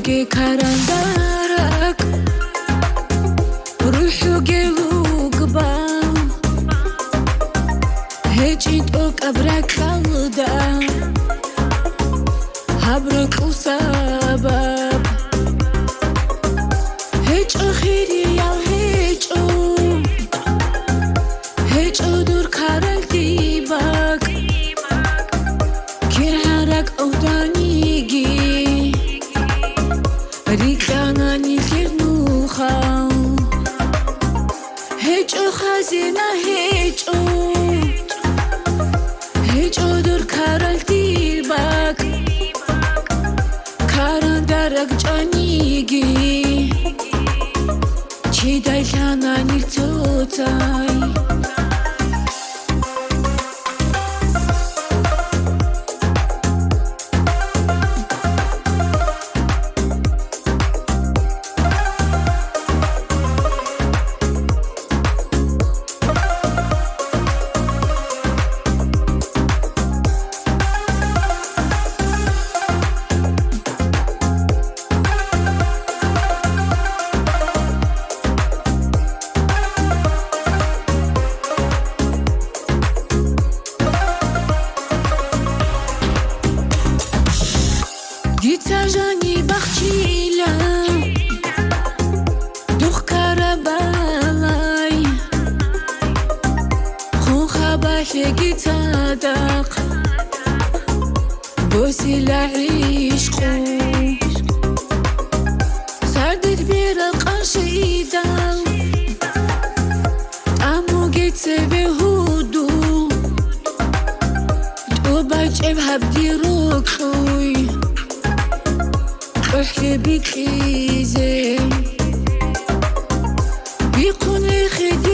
روحي كرندارك روحي لوقبا هجيت أبرك كالدا هبرك وسبب هج أخيري يا هج أدور كارك ديبك كيرهارك أودانيجي ريكانا نيكير نوخا هج أخازينا هج أدور كارك ديبك كارندارك جانيجي چی دایلانا نیلتوتای Дитяжани бахчиля дух карабалай خون خباحي تصدق بوسي لعيشقو سردت بيرق شيدا أمو جيت بهدو توباج بهبدي روكوي بحكي بكيزي بيكون خدي